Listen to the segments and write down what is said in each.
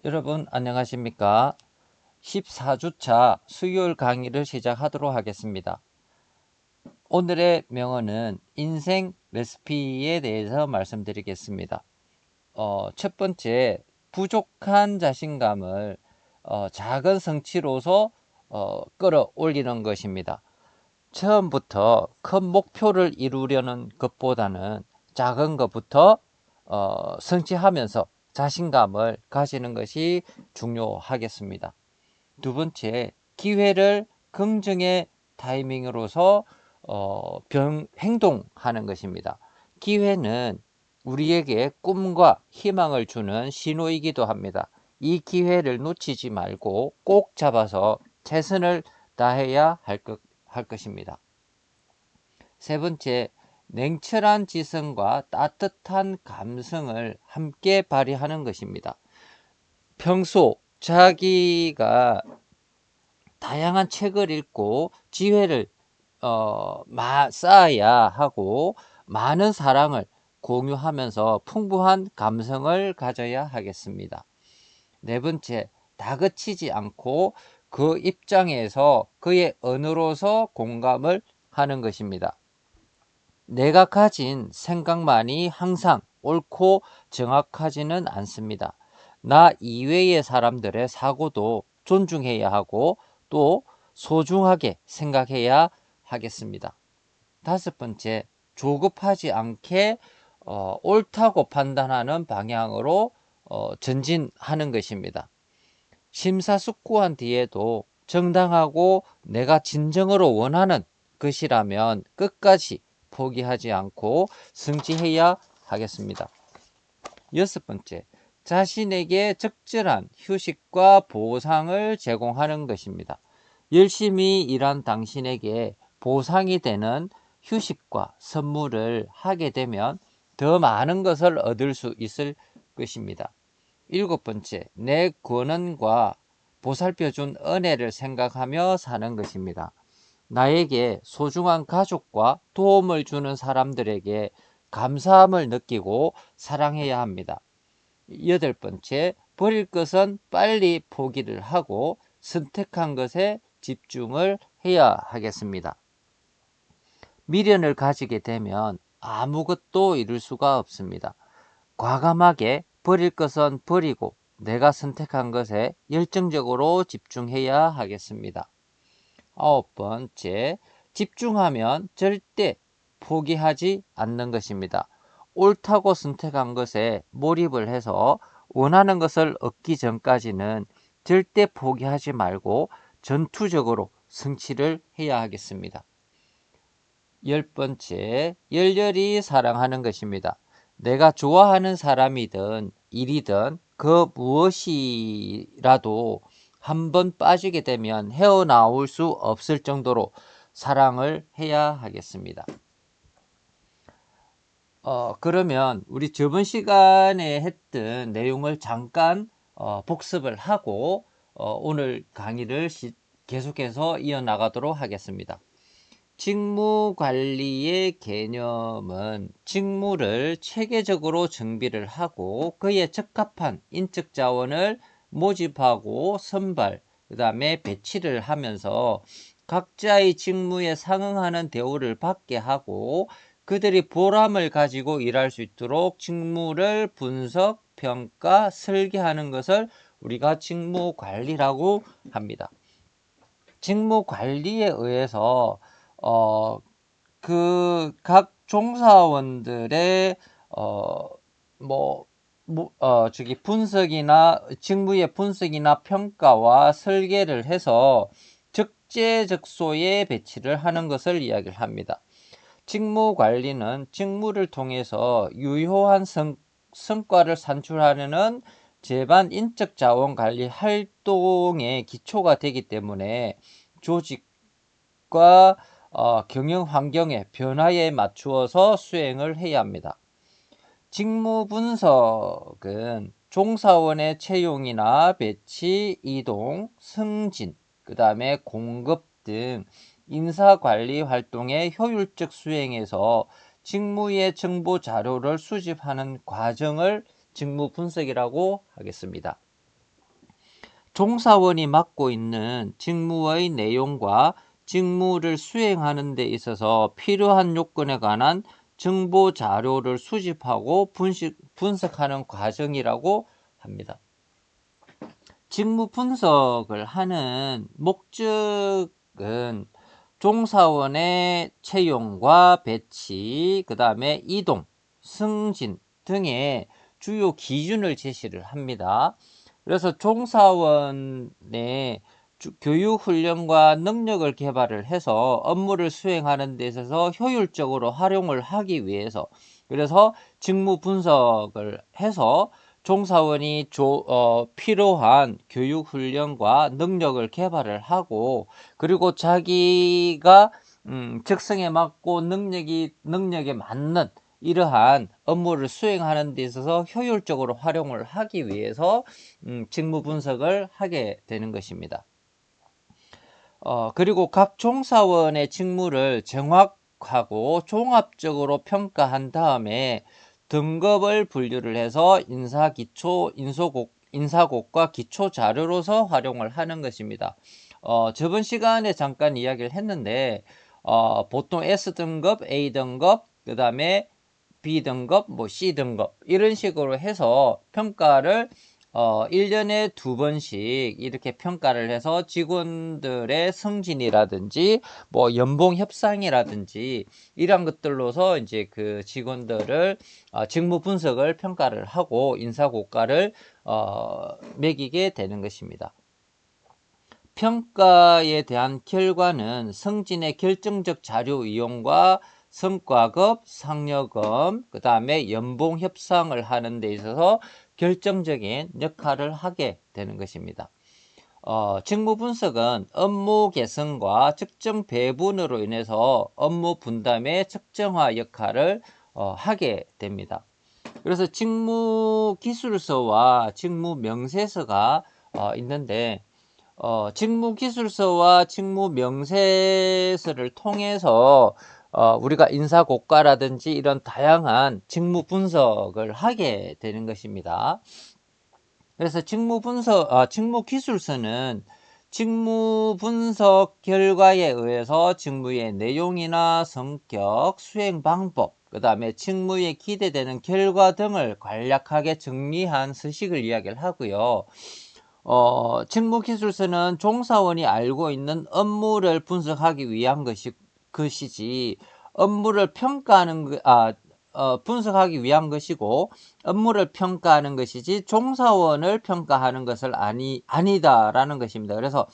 여러분 안녕하십니까? 14주차 수요일 강의를 시작하도록 하겠습니다. 오늘의 명언은 인생 레시피에 대해서 말씀드리겠습니다. 첫 번째, 부족한 자신감을 작은 성취로서 끌어올리는 것입니다. 처음부터 큰 목표를 이루려는 것보다는 작은 것부터 성취하면서 자신감을 가지는 것이 중요하겠습니다. 두 번째, 기회를 긍정의 타이밍으로서 행동하는 것입니다. 기회는 우리에게 꿈과 희망을 주는 신호이기도 합니다. 이 기회를 놓치지 말고 꼭 잡아서 최선을 다해야 할 것입니다. 세 번째, 냉철한 지성과 따뜻한 감성을 함께 발휘하는 것입니다. 평소 자기가 다양한 책을 읽고 지혜를 쌓아야 하고 많은 사랑을 공유하면서 풍부한 감성을 가져야 하겠습니다. 네 번째, 다그치지 않고 그 입장에서 그의 언어로서 공감을 하는 것입니다. 내가 가진 생각만이 항상 옳고 정확하지는 않습니다. 나 이외의 사람들의 사고도 존중해야 하고 또 소중하게 생각해야 하겠습니다. 다섯 번째, 조급하지 않게 옳다고 판단하는 방향으로 전진하는 것입니다. 심사숙고한 뒤에도 정당하고 내가 진정으로 원하는 것이라면 끝까지 포기하지 않고 성취해야 하겠습니다. 여섯 번째, 자신에게 적절한 휴식과 보상을 제공하는 것입니다. 열심히 일한 당신에게 보상이 되는 휴식과 선물을 하게 되면 더 많은 것을 얻을 수 있을 것입니다. 일곱 번째, 내 권한과 보살펴준 은혜를 생각하며 사는 것입니다. 나에게 소중한 가족과 도움을 주는 사람들에게 감사함을 느끼고 사랑해야 합니다. 여덟 번째, 버릴 것은 빨리 포기를 하고 선택한 것에 집중을 해야 하겠습니다. 미련을 가지게 되면 아무것도 이룰 수가 없습니다. 과감하게 버릴 것은 버리고 내가 선택한 것에 열정적으로 집중해야 하겠습니다. 아홉 번째, 집중하면 절대 포기하지 않는 것입니다. 옳다고 선택한 것에 몰입을 해서 원하는 것을 얻기 전까지는 절대 포기하지 말고 전투적으로 성취를 해야 하겠습니다. 열 번째, 열렬히 사랑하는 것입니다. 내가 좋아하는 사람이든 일이든 그 무엇이라도 한번 빠지게 되면 헤어나올 수 없을 정도로 사랑을 해야 하겠습니다. 그러면 우리 저번 시간에 했던 내용을 잠깐 복습을 하고 오늘 강의를 계속해서 이어나가도록 하겠습니다. 직무관리의 개념은 직무를 체계적으로 정비를 하고 그에 적합한 인적 자원을 모집하고 선발, 그 다음에 배치를 하면서 각자의 직무에 상응하는 대우를 받게 하고 그들이 보람을 가지고 일할 수 있도록 직무를 분석, 평가, 설계하는 것을 우리가 직무관리라고 합니다. 직무관리에 의해서 각 종사원들의 분석이나 직무의 분석이나 평가와 설계를 해서 적재적소에 배치를 하는 것을 이야기를 합니다. 직무관리는 직무를 통해서 유효한 성과를 산출하려는 제반 인적 자원 관리 활동의 기초가 되기 때문에 조직과 경영 환경의 변화에 맞추어서 수행을 해야 합니다. 직무 분석은 종사원의 채용이나 배치, 이동, 승진, 그 다음에 공급 등 인사관리 활동의 효율적 수행에서 직무의 정보 자료를 수집하는 과정을 직무 분석이라고 하겠습니다. 종사원이 맡고 있는 직무의 내용과 직무를 수행하는 데 있어서 필요한 요건에 관한 정보 자료를 수집하고 분석하는 과정이라고 합니다. 직무 분석을 하는 목적은 종사원의 채용과 배치, 그 다음에 이동, 승진 등의 주요 기준을 제시를 합니다. 그래서 종사원의 교육 훈련과 능력을 개발을 해서 업무를 수행하는 데 있어서 효율적으로 활용을 하기 위해서, 그래서 직무 분석을 해서 종사원이 필요한 교육 훈련과 능력을 개발을 하고, 그리고 자기가 적성에 맞고 능력에 맞는 이러한 업무를 수행하는 데 있어서 효율적으로 활용을 하기 위해서 직무 분석을 하게 되는 것입니다. 그리고 각 종사원의 직무를 정확하고 종합적으로 평가한 다음에 등급을 분류를 해서 인사곡과 기초 자료로서 활용을 하는 것입니다. 저번 시간에 잠깐 이야기를 했는데, 보통 S등급, A등급, 그 다음에 B등급, C등급 이런 식으로 해서 평가를 1년에 2번씩 이렇게 평가를 해서 직원들의 승진이라든지 연봉 협상이라든지 이런 것들로서 이제 그 직원들을 직무 분석을 평가를 하고 인사고과를 매기게 되는 것입니다. 평가에 대한 결과는 승진의 결정적 자료 이용과 성과급, 상여금, 그 다음에 연봉 협상을 하는 데 있어서 결정적인 역할을 하게 되는 것입니다. 직무 분석은 업무 개선과 측정 배분으로 인해서 업무 분담의 측정화 역할을 하게 됩니다. 그래서 직무 기술서와 직무 명세서가 있는데, 직무 기술서와 직무 명세서를 통해서 우리가 인사고과라든지 이런 다양한 직무 분석을 하게 되는 것입니다. 그래서 직무 기술서는 직무 분석 결과에 의해서 직무의 내용이나 성격, 수행 방법, 그 다음에 직무에 기대되는 결과 등을 간략하게 정리한 서식을 이야기를 하고요. 직무 기술서는 종사원이 알고 있는 업무를 분석하기 위한 것이지 업무를 분석하기 위한 것이고 업무를 평가하는 것이지 종사원을 평가하는 것을 아니다라는 것입니다. 그래서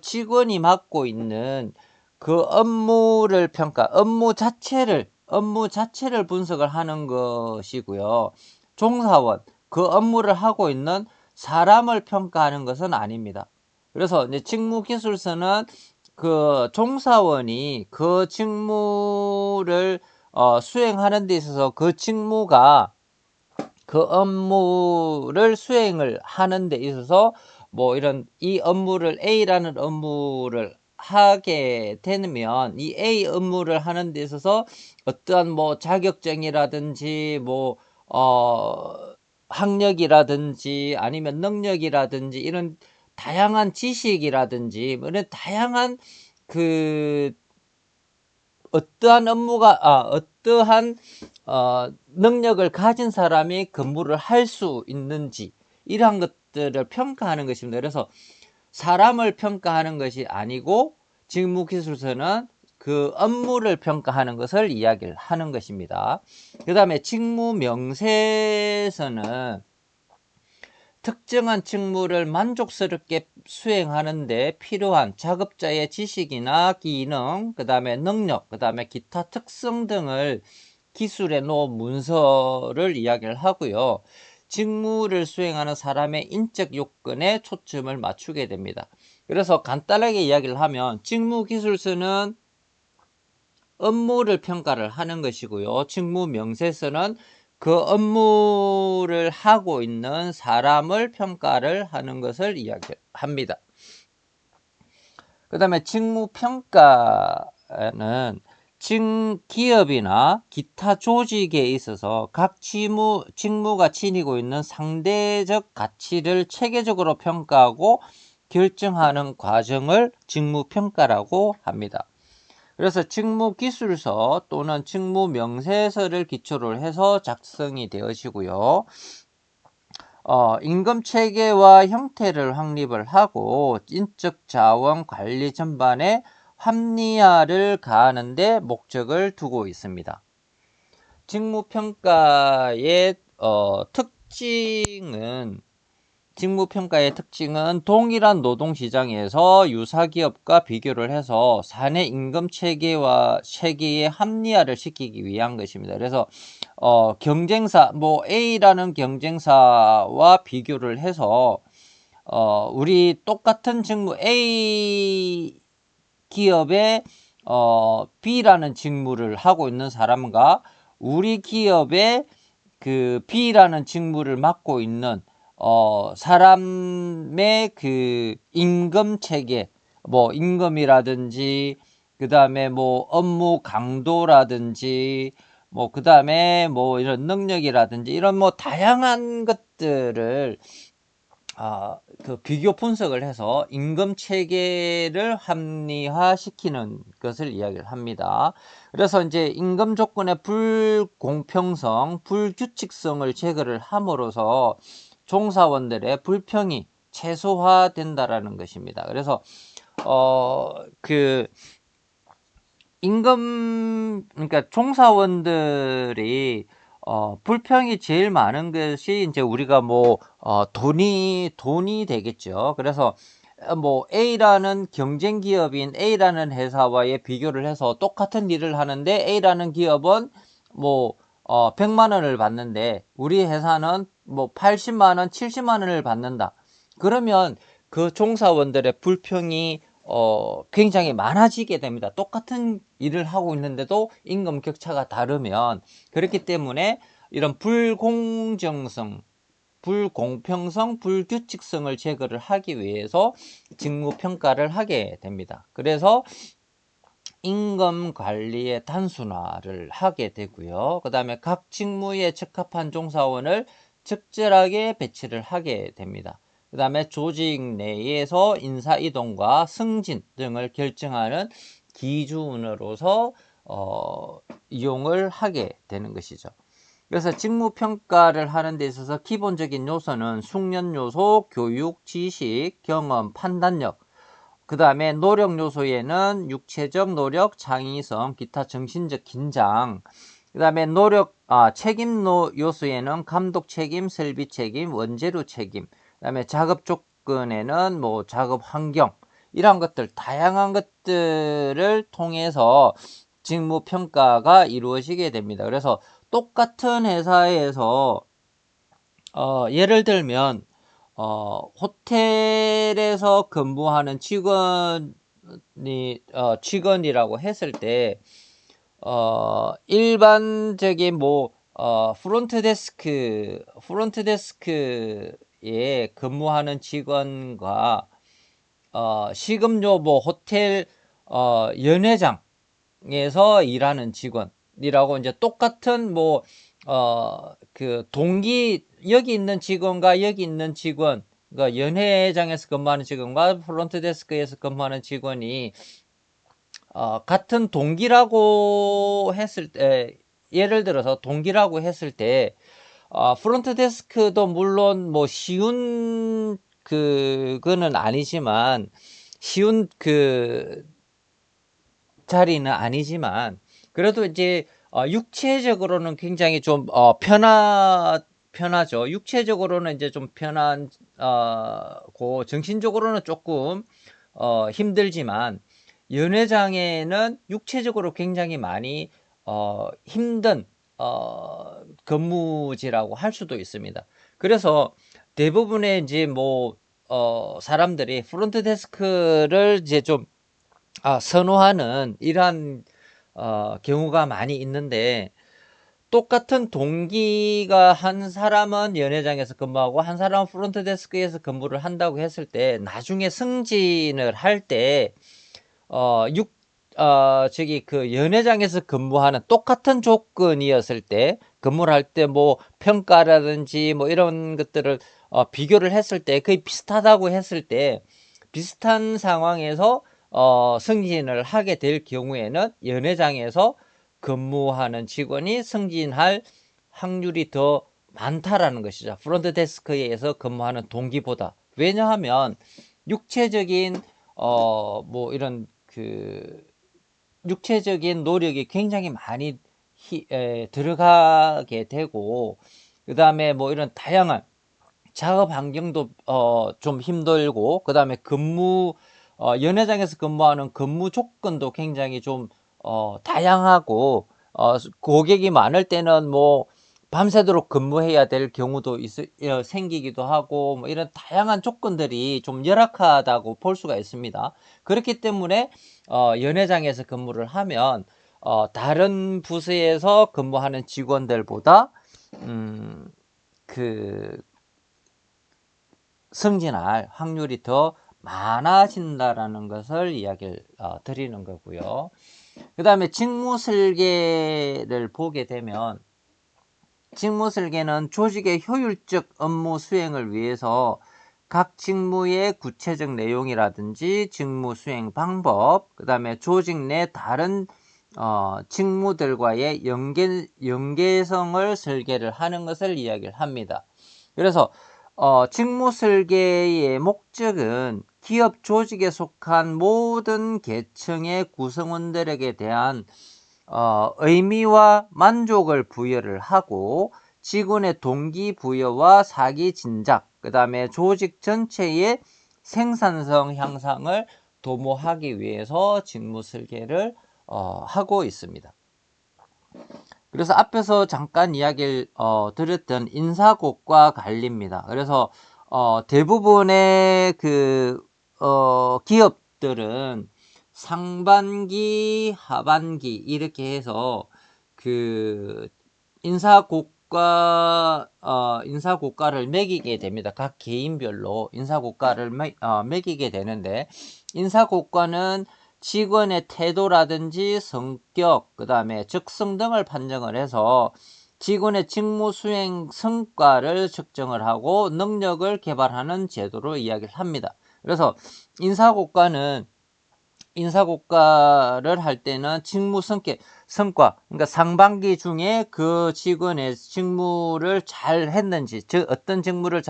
직원이 맡고 있는 그 업무 자체를 분석을 하는 것이고요. 종사원, 그 업무를 하고 있는 사람을 평가하는 것은 아닙니다. 그래서 이제 직무기술서는 그 종사원이 그 직무를 수행하는 데 있어서 그 직무가 그 업무를 수행을 하는 데 있어서 A라는 업무를 하게 되면 이 A 업무를 하는 데 있어서 어떠한 자격증이라든지 학력이라든지 아니면 능력이라든지 이런 다양한 지식이라든지 이런 다양한 어떠한 능력을 가진 사람이 근무를 할 수 있는지 이러한 것들을 평가하는 것입니다. 그래서 사람을 평가하는 것이 아니고 직무기술서는 그 업무를 평가하는 것을 이야기를 하는 것입니다. 그 다음에 직무명세서는 특정한 직무를 만족스럽게 수행하는 데 필요한 작업자의 지식이나 기능, 그 다음에 능력, 그 다음에 기타 특성 등을 기술에 놓은 문서를 이야기를 하고요. 직무를 수행하는 사람의 인적 요건에 초점을 맞추게 됩니다. 그래서 간단하게 이야기를 하면 직무기술서는 업무를 평가를 하는 것이고요. 직무명세서는 그 업무를 하고 있는 사람을 평가를 하는 것을 이야기합니다. 그 다음에 직무평가는 기업이나 기타 조직에 있어서 각 직무가 지니고 있는 상대적 가치를 체계적으로 평가하고 결정하는 과정을 직무평가라고 합니다. 그래서 직무기술서 또는 직무명세서를 기초로 해서 작성이 되어지고요. 임금체계와 형태를 확립을 하고 인적 자원 관리 전반에 합리화를 가하는 데 목적을 두고 있습니다. 직무평가의 특징은 동일한 노동시장에서 유사기업과 비교를 해서 사내 임금체계의 합리화를 시키기 위한 것입니다. 그래서 경쟁사, A라는 경쟁사와 비교를 해서 우리 똑같은 직무 A 기업에 B라는 직무를 하고 있는 사람과 우리 기업에 그 B라는 직무를 맡고 있는 사람의 그 임금 체계, 임금이라든지, 그 다음에 업무 강도라든지, 그 다음에 이런 능력이라든지, 이런 다양한 것들을 그 비교 분석을 해서 임금 체계를 합리화시키는 것을 이야기를 합니다. 그래서 이제 임금 조건의 불공평성, 불규칙성을 제거를 함으로써 종사원들의 불평이 최소화된다라는 것입니다. 그래서 그러니까 종사원들이 불평이 제일 많은 것이 이제 우리가 돈이 되겠죠. 그래서 A라는 경쟁 기업인 A라는 회사와의 비교를 해서 똑같은 일을 하는데 A라는 기업은 100만 원을 받는데 우리 회사는 80만 원, 70만 원을 받는다. 그러면 그 종사원들의 불평이 굉장히 많아지게 됩니다. 똑같은 일을 하고 있는데도 임금 격차가 다르면. 그렇기 때문에 이런 불공정성, 불공평성, 불규칙성을 제거를 하기 위해서 직무평가를 하게 됩니다. 그래서 임금 관리의 단순화를 하게 되고요. 그 다음에 각 직무에 적합한 종사원을 적절하게 배치를 하게 됩니다. 그 다음에 조직 내에서 인사이동과 승진 등을 결정하는 기준으로서 이용을 하게 되는 것이죠. 그래서 직무평가를 하는 데 있어서 기본적인 요소는 숙련 요소, 교육, 지식, 경험, 판단력, 그 다음에 노력 요소에는 육체적 노력, 창의성, 기타 정신적 긴장, 그 다음에 책임 요소에는 감독 책임, 설비 책임, 원재료 책임, 그 다음에 작업 조건에는 작업 환경, 이러한 것들, 다양한 것들을 통해서 직무평가가 이루어지게 됩니다. 그래서 똑같은 회사에서 예를 들면 호텔에서 근무하는 직원이라고 했을 때 일반적인 프론트데스크에 근무하는 직원과 식음료 호텔 연회장에서 일하는 직원이라고 이제 똑같은 여기 있는 직원과 여기 있는 직원, 그러니까 연회장에서 근무하는 직원과 프론트데스크에서 근무하는 직원이 같은 동기라고 했을 때, 예를 들어서 동기라고 했을 때 프론트데스크도 물론 쉬운 그거는 아니지만, 쉬운 자리는 아니지만, 그래도 이제 육체적으로는 굉장히 좀 편하죠. 육체적으로는 이제 좀 편하고 정신적으로는 조금 힘들지만, 연회장에는 육체적으로 굉장히 많이 힘든 근무지라고 할 수도 있습니다. 그래서 대부분의 이제 사람들이 프론트 데스크를 이제 좀 선호하는 이러한 경우가 많이 있는데, 똑같은 동기가 한 사람은 연회장에서 근무하고 한 사람은 프론트 데스크에서 근무를 한다고 했을 때 나중에 승진을 할 때 저기 그 연회장에서 근무하는 똑같은 조건이었을 때, 근무를 할 때 뭐 평가라든지 뭐 이런 것들을 비교를 했을 때 거의 비슷하다고 했을 때, 비슷한 상황에서 승진을 하게 될 경우에는 연회장에서 근무하는 직원이 승진할 확률이 더 많다라는 것이죠. 프론트 데스크에서 근무하는 동기보다. 왜냐하면 육체적인 뭐 이런 그 육체적인 노력이 굉장히 많이 들어가게 되고, 그 다음에 뭐 이런 다양한 작업 환경도 좀 힘들고, 그 다음에 연회장에서 근무하는 근무 조건도 굉장히 좀 다양하고, 고객이 많을 때는 뭐 밤새도록 근무해야 될 경우도 생기기도 하고, 뭐 이런 다양한 조건들이 좀 열악하다고 볼 수가 있습니다. 그렇기 때문에 연회장에서 근무를 하면 다른 부서에서 근무하는 직원들보다 그 승진할 확률이 더 많아진다라는 것을 이야기를 드리는 거고요. 그 다음에 직무 설계를 보게 되면, 직무 설계는 조직의 효율적 업무 수행을 위해서 각 직무의 구체적 내용이라든지 직무 수행 방법, 그 다음에 조직 내 다른 직무들과의 연계성을 설계를 하는 것을 이야기를 합니다. 그래서 직무 설계의 목적은 기업 조직에 속한 모든 계층의 구성원들에게 대한 의미와 만족을 부여를 하고, 직원의 동기부여와 사기 진작, 그 다음에 조직 전체의 생산성 향상을 도모하기 위해서 직무 설계를 하고 있습니다. 그래서 앞에서 잠깐 이야기를 드렸던 인사고과 관리입니다. 그래서 대부분의 기업들은 상반기, 하반기 이렇게 해서 그 인사고과를 매기게 됩니다. 각 개인별로 인사고과를 매기게 되는데, 인사고과는 직원의 태도라든지 성격, 그 다음에 적성 등을 판정을 해서 직원의 직무 수행 성과를 측정을 하고 능력을 개발하는 제도로 이야기를 합니다. 그래서 인사고과를 할 때는 직무 성과, 그러니까 상반기 중에 그 직원의 직무를 잘 했는지, 즉 어떤 직무를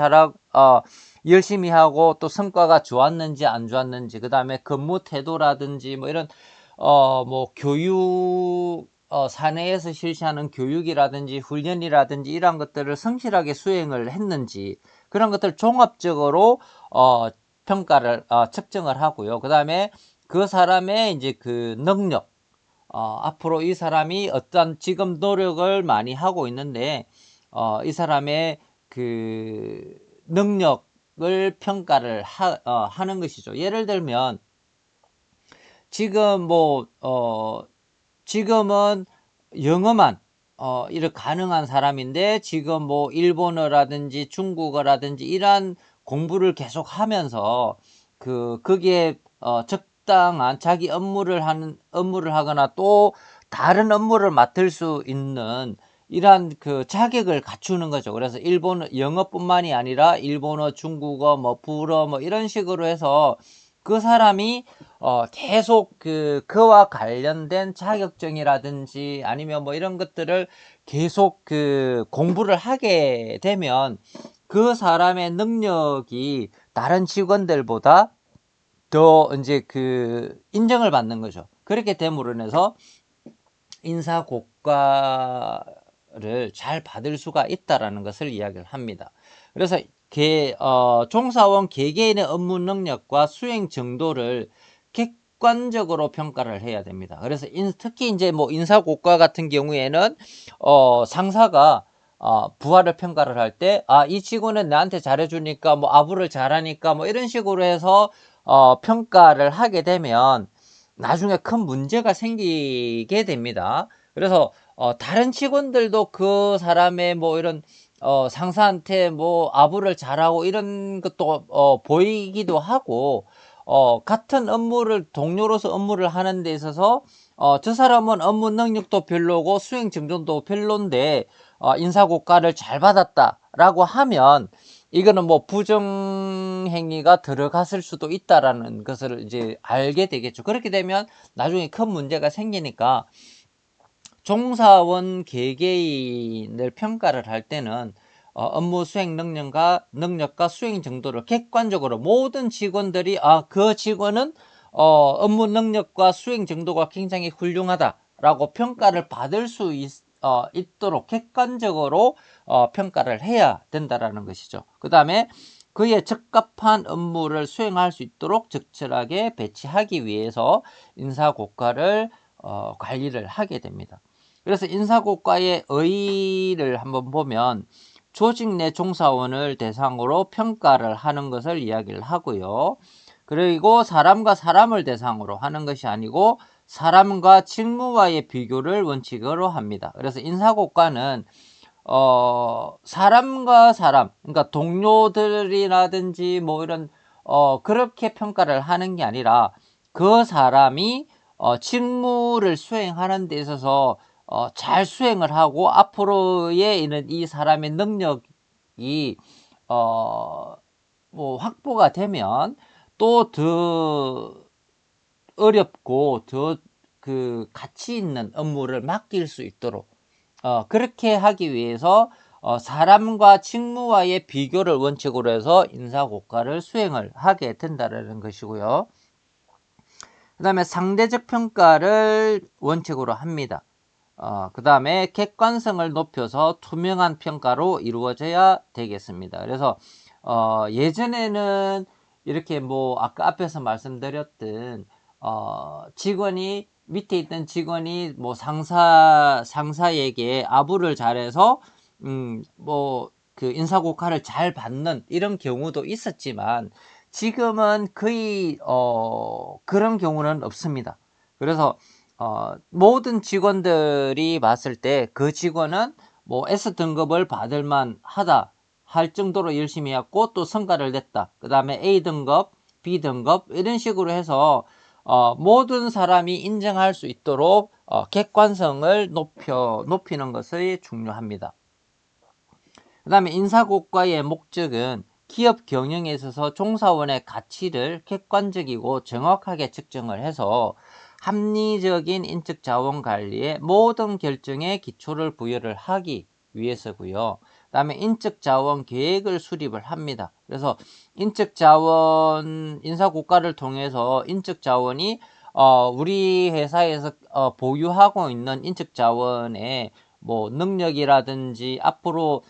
열심히 하고 또 성과가 좋았는지 안 좋았는지, 그 다음에 근무 태도라든지 뭐 이런 뭐 교육, 사내에서 실시하는 교육이라든지 훈련이라든지 이런 것들을 성실하게 수행을 했는지, 그런 것들 종합적으로 평가를 측정을 하고요. 그 다음에 그 사람의 이제 그 능력, 앞으로 이 사람이 어떤 지금 노력을 많이 하고 있는데, 이 사람의 그 능력을 평가를 하는 것이죠. 예를 들면, 지금은 영어만 이렇게 가능한 사람인데, 지금 뭐 일본어라든지 중국어라든지 이러한 공부를 계속 하면서 거기에 적당한 자기 업무를 하거나 또 다른 업무를 맡을 수 있는 이러한 그 자격을 갖추는 거죠. 그래서 영어뿐만이 아니라 일본어, 중국어, 뭐 불어 뭐 이런 식으로 해서 그 사람이 계속 그와 관련된 자격증이라든지 아니면 뭐 이런 것들을 계속 공부를 하게 되면 그 사람의 능력이 다른 직원들보다 더 이제 인정을 받는 거죠. 그렇게 됨으로 인해서 인사고과를 잘 받을 수가 있다라는 것을 이야기를 합니다. 그래서 종사원 개개인의 업무 능력과 수행 정도를 객관적으로 평가를 해야 됩니다. 그래서 특히 이제 뭐 인사고과 같은 경우에는 상사가 부하를 평가를 할 때, 이 직원은 나한테 잘해주니까 뭐 아부를 잘하니까 뭐 이런 식으로 해서 평가를 하게 되면 나중에 큰 문제가 생기게 됩니다. 그래서 다른 직원들도 그 사람의 뭐 이런 상사한테 뭐 아부를 잘하고 이런 것도 보이기도 하고, 같은 업무를 동료로서 업무를 하는 데 있어서 저 사람은 업무 능력도 별로고 수행 정도도 별론데 인사고과를 잘 받았다라고 하면 이거는 뭐 부정행위가 들어갔을 수도 있다라는 것을 이제 알게 되겠죠. 그렇게 되면 나중에 큰 문제가 생기니까 종사원 개개인을 평가를 할 때는 업무 수행 능력과 수행 정도를 객관적으로 모든 직원들이 그 직원은 업무 능력과 수행 정도가 굉장히 훌륭하다라고 평가를 받을 수 있도록 객관적으로 평가를 해야 된다라는 것이죠. 그 다음에 그에 적합한 업무를 수행할 수 있도록 적절하게 배치하기 위해서 인사고과를 관리를 하게 됩니다. 그래서 인사고과의 의의를 한번 보면 조직 내 종사원을 대상으로 평가를 하는 것을 이야기를 하고요. 그리고 사람과 사람을 대상으로 하는 것이 아니고 사람과 직무와의 비교를 원칙으로 합니다. 그래서 인사고과는 사람과 사람, 그러니까 동료들이라든지 뭐 이런 그렇게 평가를 하는 게 아니라 그 사람이 직무를 수행하는 데 있어서 잘 수행을 하고 앞으로의 이 사람의 능력이 뭐 확보가 되면 또 더 어렵고 더 그 가치 있는 업무를 맡길 수 있도록 그렇게 하기 위해서 사람과 직무와의 비교를 원칙으로 해서 인사고과를 수행을 하게 된다는 것이고요. 그 다음에 상대적 평가를 원칙으로 합니다. 그 다음에 객관성을 높여서 투명한 평가로 이루어져야 되겠습니다. 그래서 예전에는 이렇게 뭐 아까 앞에서 말씀드렸던 직원이 밑에 있던 직원이 뭐 상사에게 아부를 잘해서 뭐 그 인사고과를 잘 받는 이런 경우도 있었지만 지금은 거의 그런 경우는 없습니다. 그래서 모든 직원들이 봤을 때 그 직원은 뭐 S등급을 받을 만하다 할 정도로 열심히 했고 또 성과를 냈다. 그 다음에 A등급, B등급 이런 식으로 해서 모든 사람이 인정할 수 있도록 객관성을 높이는 것이 중요합니다. 그 다음에 인사고과의 목적은 기업 경영에 있어서 종사원의 가치를 객관적이고 정확하게 측정을 해서 합리적인 인적 자원 관리의 모든 결정에 기초를 부여를 하기 위해서고요. 그 다음에 인적 자원 계획을 수립을 합니다. 그래서 인적 자원 인사고과를 통해서 인적 자원이 우리 회사에서 보유하고 있는 인적 자원의 뭐 능력이라든지 앞으로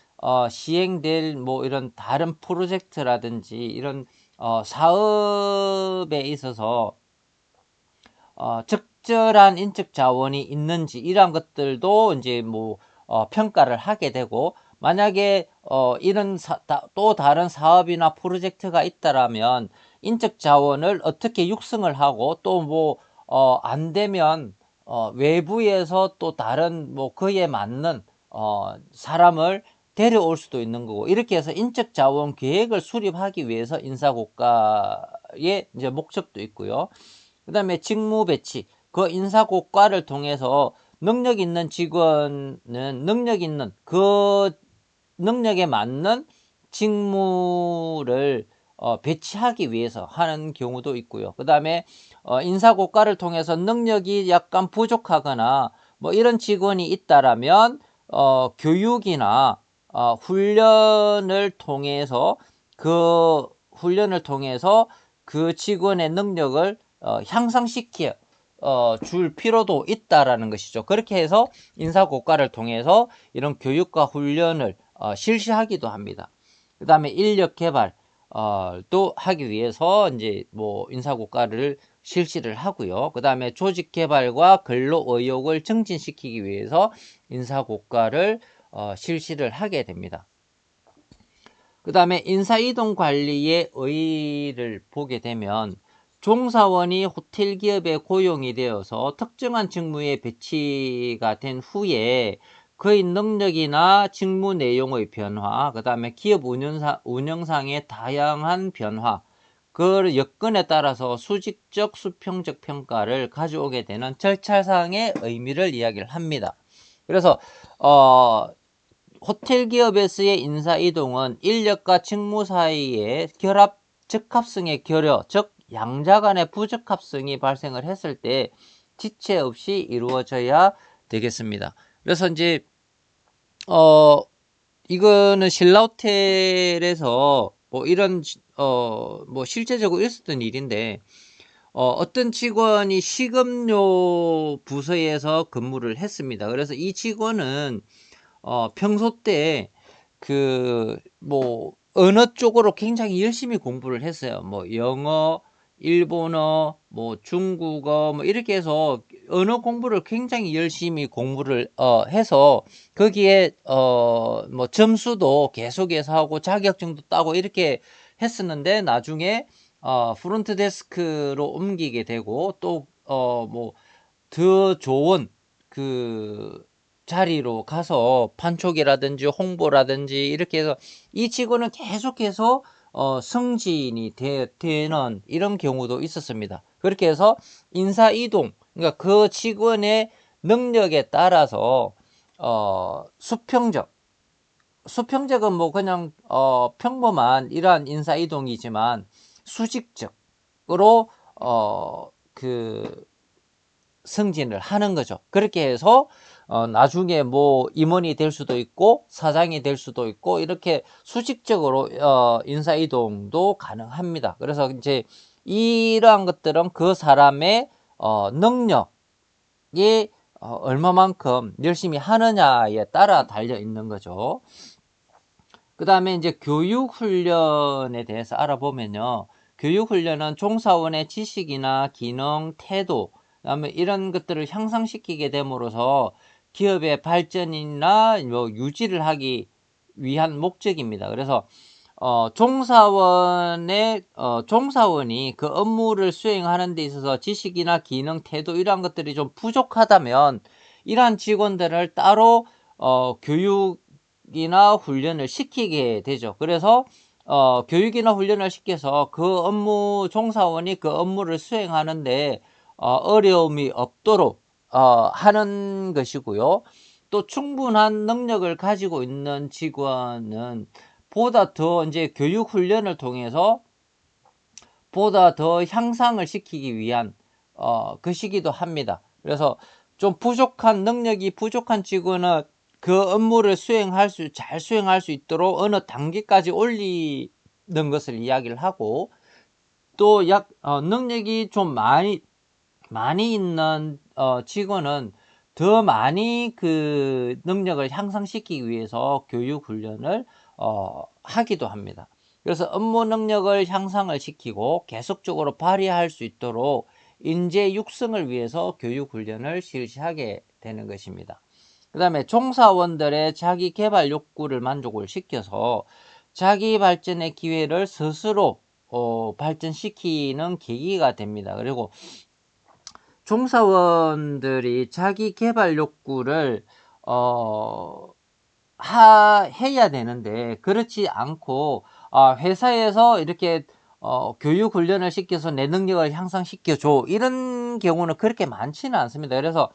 시행될 뭐 이런 다른 프로젝트라든지 이런 사업에 있어서 적절한 인적 자원이 있는지 이러한 것들도 이제 뭐 평가를 하게 되고 만약에 이런 또 다른 사업이나 프로젝트가 있다라면 인적 자원을 어떻게 육성을 하고 또 뭐 안 되면 외부에서 또 다른 뭐 그에 맞는 사람을 데려올 수도 있는 거고 이렇게 해서 인적 자원 계획을 수립하기 위해서 인사고과의 이제 목적도 있고요. 그 다음에 직무 배치, 그 인사고과를 통해서 능력 있는 직원은 능력 있는 그 능력에 맞는 직무를 배치하기 위해서 하는 경우도 있고요. 그 다음에 인사고과를 통해서 능력이 약간 부족하거나 뭐 이런 직원이 있다라면 교육이나 훈련을 통해서 그 직원의 능력을 향상시켜 줄 필요도 있다라는 것이죠. 그렇게 해서 인사고과를 통해서 이런 교육과 훈련을 실시하기도 합니다. 그 다음에 인력 개발 또 하기 위해서 이제 뭐 인사고과를 실시를 하고요. 그 다음에 조직 개발과 근로 의욕을 증진시키기 위해서 인사고과를 실시를 하게 됩니다. 그 다음에 인사이동 관리의 의의를 보게 되면 종사원이 호텔 기업에 고용이 되어서 특정한 직무에 배치가 된 후에 그의 능력이나 직무 내용의 변화, 그 다음에 기업 운영상의 다양한 변화, 그 여건에 따라서 수직적, 수평적 평가를 가져오게 되는 절차상의 의미를 이야기를 합니다. 그래서 호텔 기업에서의 인사 이동은 인력과 직무 사이에 결합, 적합성의 결여, 즉 양자 간의 부적합성이 발생을 했을 때 지체 없이 이루어져야 되겠습니다. 그래서 이제 이거는 신라호텔에서 뭐 이런 뭐 실제적으로 있었던 일인데 어떤 직원이 식음료 부서에서 근무를 했습니다. 그래서 이 직원은 평소 때 뭐 언어 쪽으로 굉장히 열심히 공부를 했어요. 뭐 영어, 일본어, 뭐 중국어 뭐 이렇게 해서 언어 공부를 굉장히 열심히 공부를 해서 거기에 뭐 점수도 계속해서 하고 자격증도 따고 이렇게 했었는데 나중에 프론트 데스크로 옮기게 되고 또 뭐 더 좋은 자리로 가서 판촉이라든지 홍보라든지 이렇게 해서 이 직원은 계속해서 승진이 되는 이런 경우도 있었습니다. 그렇게 해서 인사 이동, 그러니까 그 직원의 능력에 따라서 수평적은 뭐 그냥 평범한 이러한 인사 이동이지만 수직적으로 승진을 하는 거죠. 그렇게 해서 나중에 뭐 임원이 될 수도 있고 사장이 될 수도 있고 이렇게 수직적으로 인사 이동도 가능합니다. 그래서 이제 이러한 것들은 그 사람의 능력이 얼마만큼 열심히 하느냐에 따라 달려 있는 거죠. 그 다음에 이제 교육훈련에 대해서 알아보면요. 교육훈련은 종사원의 지식이나 기능, 태도, 그다음에 이런 것들을 향상시키게 됨으로써 기업의 발전이나 뭐 유지를 하기 위한 목적입니다. 그래서 종사원이 그 업무를 수행하는 데 있어서 지식이나 기능, 태도 이러한 것들이 좀 부족하다면 이러한 직원들을 따로 교육이나 훈련을 시키게 되죠. 그래서 교육이나 훈련을 시켜서 종사원이 그 업무를 수행하는데 어려움이 없도록 하는 것이고요. 또 충분한 능력을 가지고 있는 직원은 보다 더 이제 교육 훈련을 통해서 보다 더 향상을 시키기 위한 것이기도 합니다. 그래서 좀 능력이 부족한 직원은 그 업무를 잘 수행할 수 있도록 어느 단계까지 올리는 것을 이야기를 하고 또 능력이 좀 많이 있는 직원은 더 많이 그 능력을 향상시키기 위해서 교육 훈련을 하기도 합니다. 그래서 업무 능력을 향상을 시키고 계속적으로 발휘할 수 있도록 인재 육성을 위해서 교육 훈련을 실시하게 되는 것입니다. 그 다음에 종사원들의 자기 개발 욕구를 만족을 시켜서 자기 발전의 기회를 스스로 발전시키는 계기가 됩니다. 그리고 종사원들이 자기 개발 욕구를 해야 되는데 그렇지 않고 회사에서 이렇게 교육 훈련을 시켜서 내 능력을 향상시켜줘 이런 경우는 그렇게 많지는 않습니다. 그래서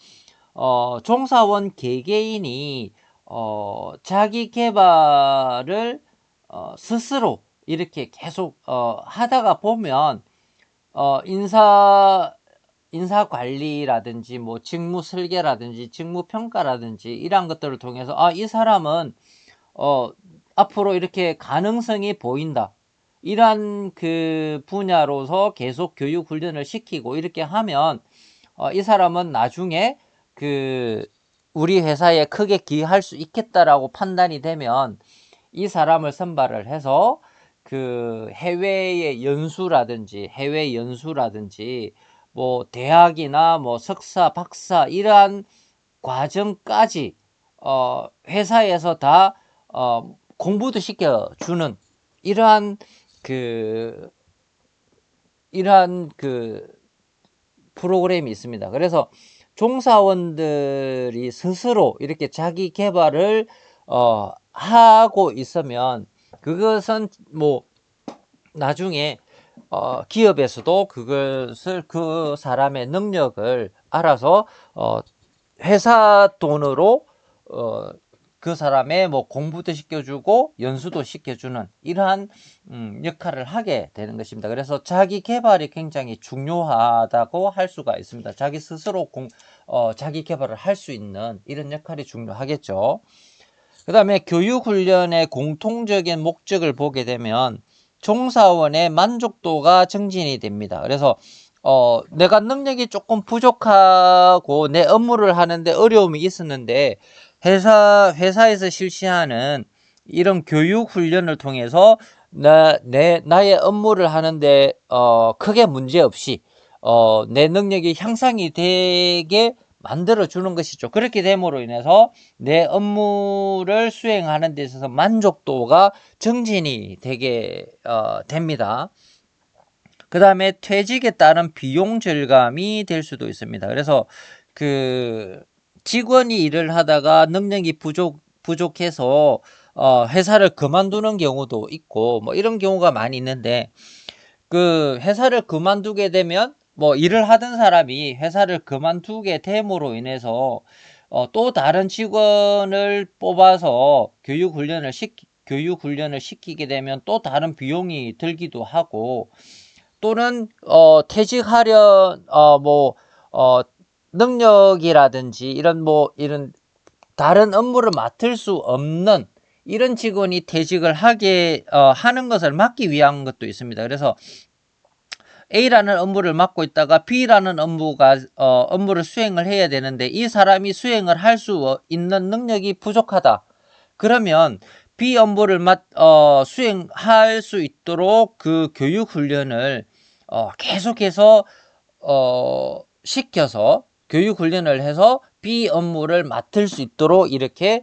종사원 개개인이 자기 개발을 스스로 이렇게 계속 하다가 보면 인사 관리라든지 뭐 직무 설계라든지 직무 평가라든지 이러한 것들을 통해서 이 사람은 앞으로 이렇게 가능성이 보인다. 이러한 그 분야로서 계속 교육 훈련을 시키고 이렇게 하면 이 사람은 나중에 우리 회사에 크게 기여할 수 있겠다라고 판단이 되면 이 사람을 선발을 해서 해외 연수라든지 뭐 대학이나 뭐 석사, 박사 이러한 과정까지 회사에서 다 공부도 시켜주는 이러한 프로그램이 있습니다. 그래서 종사원들이 스스로 이렇게 자기 개발을 하고 있으면 그것은 뭐 나중에 기업에서도 그것을 그 사람의 능력을 알아서 회사 돈으로 그 사람의 뭐 공부도 시켜주고 연수도 시켜주는 이러한 역할을 하게 되는 것입니다. 그래서 자기 개발이 굉장히 중요하다고 할 수가 있습니다. 자기 스스로 자기 개발을 할 수 있는 이런 역할이 중요하겠죠. 그 다음에 교육훈련의 공통적인 목적을 보게 되면 종사원의 만족도가 증진이 됩니다. 그래서 내가 능력이 조금 부족하고 내 업무를 하는데 어려움이 있었는데 회사에서 실시하는 이런 교육 훈련을 통해서 나의 업무를 하는데 크게 문제 없이 내 능력이 향상이 되게 만들어 주는 것이죠. 그렇게 됨으로 인해서 내 업무를 수행하는 데 있어서 만족도가 증진이 되게 됩니다. 그 다음에 퇴직에 따른 비용 절감이 될 수도 있습니다. 그래서 그 직원이 일을 하다가 능력이 부족해서 회사를 그만두는 경우도 있고 뭐 이런 경우가 많이 있는데 그 회사를 그만두게 되면 뭐 일을 하던 사람이 회사를 그만두게 됨으로 인해서 또 다른 직원을 뽑아서 교육 훈련을 시키게 되면 또 다른 비용이 들기도 하고 또는 퇴직하려 능력이라든지 이런 다른 업무를 맡을 수 없는 이런 직원이 퇴직을 하는 것을 막기 위한 것도 있습니다. 그래서 A라는 업무를 맡고 있다가 B라는 업무를 수행을 해야 되는데 이 사람이 수행을 할 수 있는 능력이 부족하다. 그러면 B 업무를 수행할 수 있도록 그 교육 훈련을 계속해서 시켜서 교육 훈련을 해서 B 업무를 맡을 수 있도록 이렇게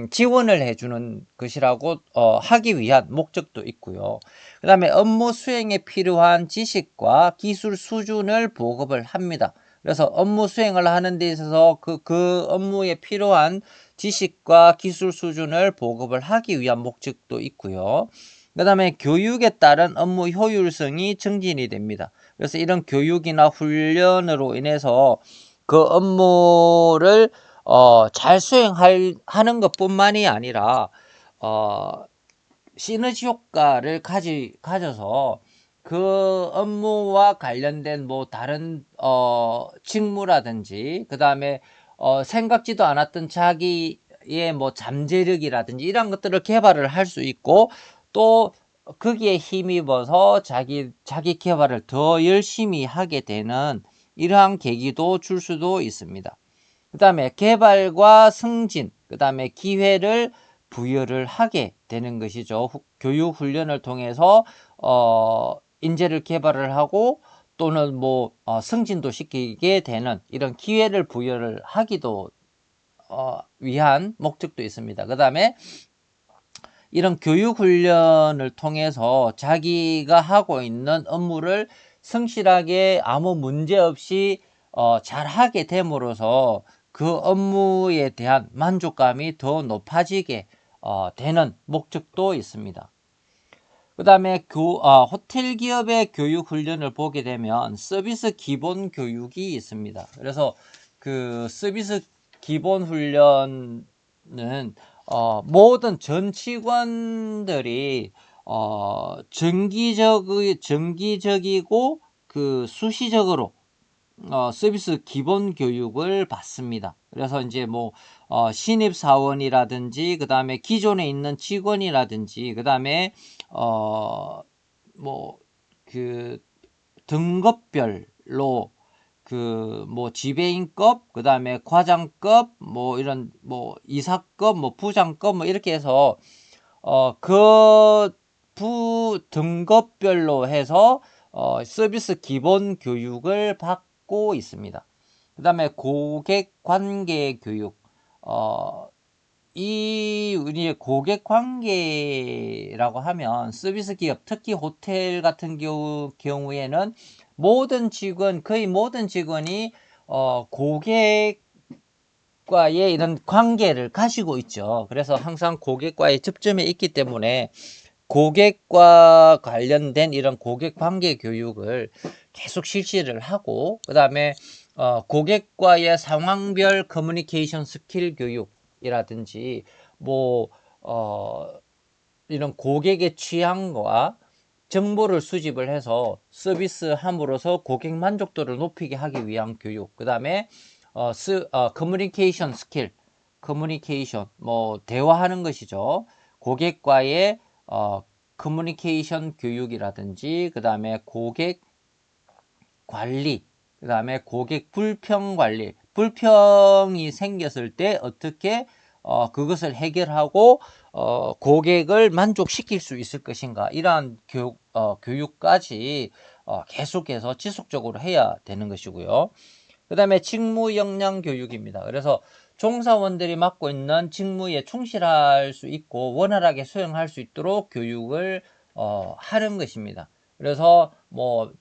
지원을 해주는 것이라고 하기 위한 목적도 있고요. 그 다음에 업무 수행에 필요한 지식과 기술 수준을 보급을 합니다. 그래서 업무 수행을 하는 데 있어서 그 업무에 필요한 지식과 기술 수준을 보급을 하기 위한 목적도 있고요. 그 다음에 교육에 따른 업무 효율성이 증진이 됩니다. 그래서 이런 교육이나 훈련으로 인해서 그 업무를 잘 수행하는 것뿐만이 아니라 시너지 효과를 가져서 그 업무와 관련된 뭐 다른 직무라든지 그 다음에 생각지도 않았던 자기의 뭐 잠재력이라든지 이런 것들을 개발을 할 수 있고 또 거기에 힘입어서 자기 개발을 더 열심히 하게 되는 이러한 계기도 줄 수도 있습니다. 그 다음에 개발과 승진, 그 다음에 기회를 부여를 하게 되는 것이죠. 교육 훈련을 통해서 인재를 개발을 하고 또는 뭐 승진도 시키게 되는 이런 기회를 부여를 하기도 위한 목적도 있습니다. 그 다음에 이런 교육 훈련을 통해서 자기가 하고 있는 업무를 성실하게 아무 문제 없이 잘 하게 됨으로써 그 업무에 대한 만족감이 더 높아지게 되는 목적도 있습니다. 그 다음에 호텔 기업의 교육 훈련을 보게 되면 서비스 기본 교육이 있습니다. 그래서 그 서비스 기본 훈련은 모든 전 직원들이 정기적이고 그 수시적으로 서비스 기본 교육을 받습니다. 그래서 이제 뭐 신입 사원이라든지 그 다음에 기존에 있는 직원이라든지 그 다음에 뭐 그 등급별로 그 뭐 지배인급 그 다음에 과장급 뭐 이런 뭐 이사급 뭐 부장급 뭐 이렇게 해서 그 등급별로 해서 서비스 기본 교육을 받고 있습니다. 그 다음에 고객 관계 교육 우리 고객 관계라고 하면 서비스 기업 특히 호텔 같은 경우에는 거의 모든 직원이 고객과의 이런 관계를 가지고 있죠. 그래서 항상 고객과의 접점에 있기 때문에 고객과 관련된 이런 고객 관계 교육을 계속 실시를 하고, 그 다음에 고객과의 상황별 커뮤니케이션 스킬 교육이라든지 뭐 이런 고객의 취향과 정보를 수집을 해서 서비스함으로써 고객 만족도를 높이게 하기 위한 교육, 그 다음에 커뮤니케이션 스킬, 커뮤니케이션 뭐 대화하는 것이죠. 고객과의 커뮤니케이션 교육이라든지, 그 다음에 고객 관리, 그 다음에 고객 불평 관리, 불평이 생겼을 때 어떻게 그것을 해결하고 고객을 만족시킬 수 있을 것인가, 이러한 교육까지 계속해서 지속적으로 해야 되는 것이고요. 그 다음에 직무 역량 교육입니다. 그래서 종사원들이 맡고 있는 직무에 충실할 수 있고 원활하게 수행할 수 있도록 교육을 하는 것입니다. 그래서 뭐